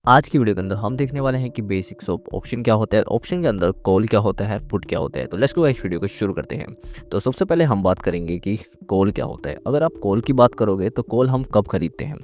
आज की वीडियो के अंदर हम देखने वाले हैं कि बेसिक्स ऑफ ऑप्शन क्या होता है, ऑप्शन के अंदर कॉल क्या होता है, पुट क्या होता है। तो लेट्स गो इस वीडियो को शुरू करते हैं। तो सबसे पहले हम बात करेंगे कि कॉल क्या होता है। अगर आप कॉल की बात करोगे तो कॉल हम कब खरीदते हैं,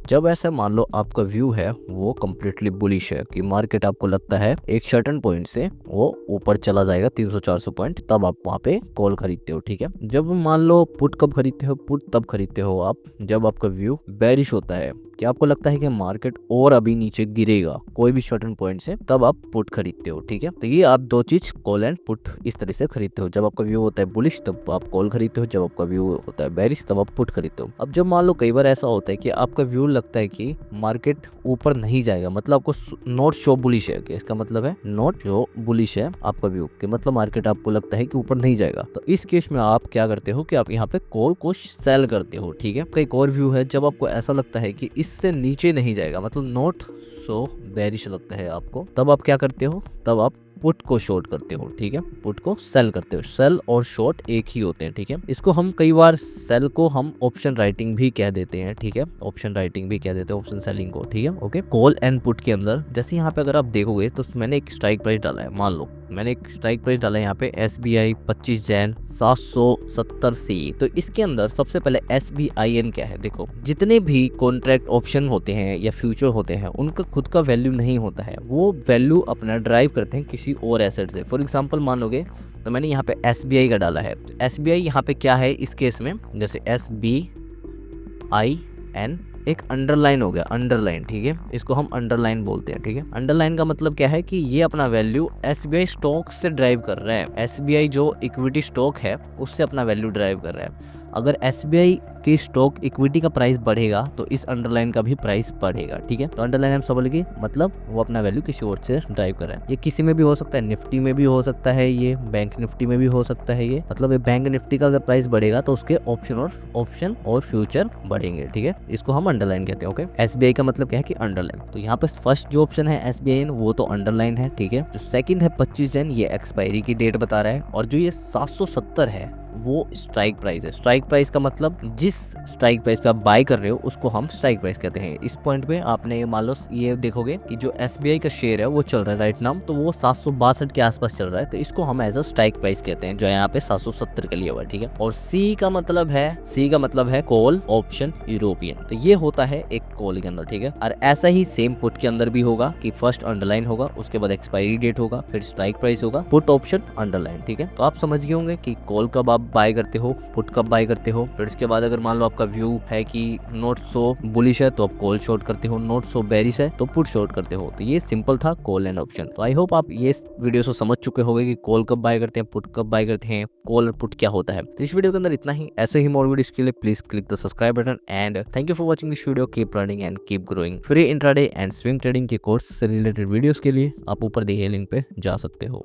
जब ऐसा मान लो आपका व्यू है वो कम्प्लीटली बुलिश है कि मार्केट आपको लगता है एक सर्टेन पॉइंट से वो ऊपर चला जाएगा 300-400 पॉइंट, तब आप वहाँ पे कॉल खरीदते हो। ठीक है, जब मान लो पुट कब खरीदते हो, पुट तब खरीदते हो आप जब आपका व्यू बेरिश होता है कि आपको लगता है कि मार्केट और अभी नीचे गिरेगा कोई भी सर्टेन पॉइंट से, तब आप पुट खरीदते हो। ठीक है, तो ये आप दो चीज कॉल एंड पुट इस तरह से खरीदते हो। जब आपका व्यू होता है बुलिश तब आप कॉल खरीदते हो, जब आपका व्यू होता है बेरिश तब आप पुट खरीदते हो। अब जब मान लो कई बार ऐसा होता है कि आपका व्यू लगता है कि मार्केट ऊपर नहीं जाएगा, मतलब आपको नॉट शो बुलिश है, कि इसका मतलब है नॉट शो बुलिश है आपका व्यू, कि मतलब मार्केट आपको लगता है कि ऊपर नहीं जाएगा। तो इस केस में आप क्या करते हो कि आप यहाँ पे कॉल को सेल करते हो। ठीक है, कई और व्यू है जब आपको ऐसा लगता है कि इससे नीचे नहीं जाएगा, मतलब नॉट सो बेरिश लगता है आपको, तब आप क्या करते हो, तब आप पुट को शॉर्ट करते हो। ठीक है, पुट को सेल करते हो। सेल और शॉर्ट एक ही होते हैं। ठीक है, इसको हम कई बार सेल को हम ऑप्शन राइटिंग भी कह देते हैं। ठीक है, ऑप्शन राइटिंग भी कह देते हैं ऑप्शन सेलिंग को। ठीक है, ओके। कॉल एंड पुट के अंदर जैसे यहाँ पे अगर आप देखोगे तो मैंने एक स्ट्राइक प्राइस डाला है, मान लो मैंने एक स्ट्राइक प्राइस डाला है यहाँ पे SBI 25 जैन 770 सी। तो इसके अंदर सबसे पहले SBIN क्या है, देखो जितने भी कॉन्ट्रैक्ट ऑप्शन होते हैं या फ्यूचर होते हैं उनका खुद का वैल्यू नहीं होता है, वो वैल्यू अपना ड्राइव करते हैं किसी और एसेट से। फॉर एग्जांपल मान लोगे तो मैंने यहाँ पे SBI का डाला है। SBI यहाँ पे क्या है इस केस में, जैसे SBIN एक अंडरलाइन हो गया, अंडरलाइन। ठीक है, इसको हम अंडरलाइन बोलते हैं। ठीक है, अंडरलाइन का मतलब क्या है कि ये अपना वैल्यू SBI स्टॉक से ड्राइव कर रहा है। SBI जो इक्विटी स्टॉक है उससे अपना वैल्यू ड्राइव कर रहा है। अगर SBI की स्टॉक इक्विटी का प्राइस बढ़ेगा तो इस अंडरलाइन का भी प्राइस बढ़ेगा। ठीक है, तो अंडरलाइन हम समझ गए, मतलब वो अपना वैल्यू किसी और से ड्राइव कर रहा है। ये किसी में भी हो सकता है, निफ्टी में भी हो सकता है, ये बैंक निफ्टी में भी हो सकता है। ये मतलब ये बैंक निफ्टी का अगर प्राइस बढ़ेगा तो उसके ऑप्शन और फ्यूचर बढ़ेंगे। ठीक है, इसको हम अंडरलाइन कहते हैं। ओके, SBI का मतलब क्या है कि अंडरलाइन। तो यहाँ पे फर्स्ट जो ऑप्शन है SBIN वो तो अंडरलाइन है। ठीक है, जो सेकंड है 25 जैन ये एक्सपायरी की डेट बता रहा है, और जो ये 770 है वो स्ट्राइक प्राइस है। स्ट्राइक प्राइस का मतलब जिस स्ट्राइक प्राइस पे आप बाय कर रहे हो उसको हम स्ट्राइक प्राइस कहते हैं। इस पॉइंट पे आपने मान लो ये देखोगे कि जो SBI का शेयर है वो चल रहा है राइट नाउ, तो वो 762 के आसपास चल रहा है, तो इसको हम एज अ स्ट्राइक प्राइस कहते हैं, जो यहाँ पे 770 का लिया हुआ है। ठीक है, और C का मतलब है कॉल ऑप्शन यूरोपियन। तो ये होता है एक कॉल के अंदर। ठीक है, और ऐसा ही सेम पुट के अंदर भी होगा कि फर्स्ट अंडरलाइन होगा, उसके बाद एक्सपायरी डेट होगा, फिर स्ट्राइक प्राइस होगा, पुट ऑप्शन अंडरलाइन। ठीक है, तो आप समझ गए होंगे कि कॉल कब आप बाय करते हो, पुट कब बाय करते हो। फिर इसके बाद अगर मान लो आपका व्यू है कि नॉट सो बुलिश है तो आप कॉल शॉर्ट करते हो, नॉट सो बेरिश है तो पुट शॉर्ट करते हो। तो ये सिंपल था कॉल एंड ऑप्शन। तो आई होप आप ये वीडियो से समझ चुके होंगे कि कॉल कब बाय करते हैं, पुट कब बाय करते हैं, कॉल और पुट क्या होता है। तो इस वीडियो के अंदर इतना ही। ऐसे ही मोर वीडियोस के लिए please click the subscribe button and thank you for watching this video. Keep learning and keep growing. Free intraday and swing trading के कोर्स से रिलेटेड वीडियोस के लिए आप ऊपर दिए लिंक पे जा सकते हो।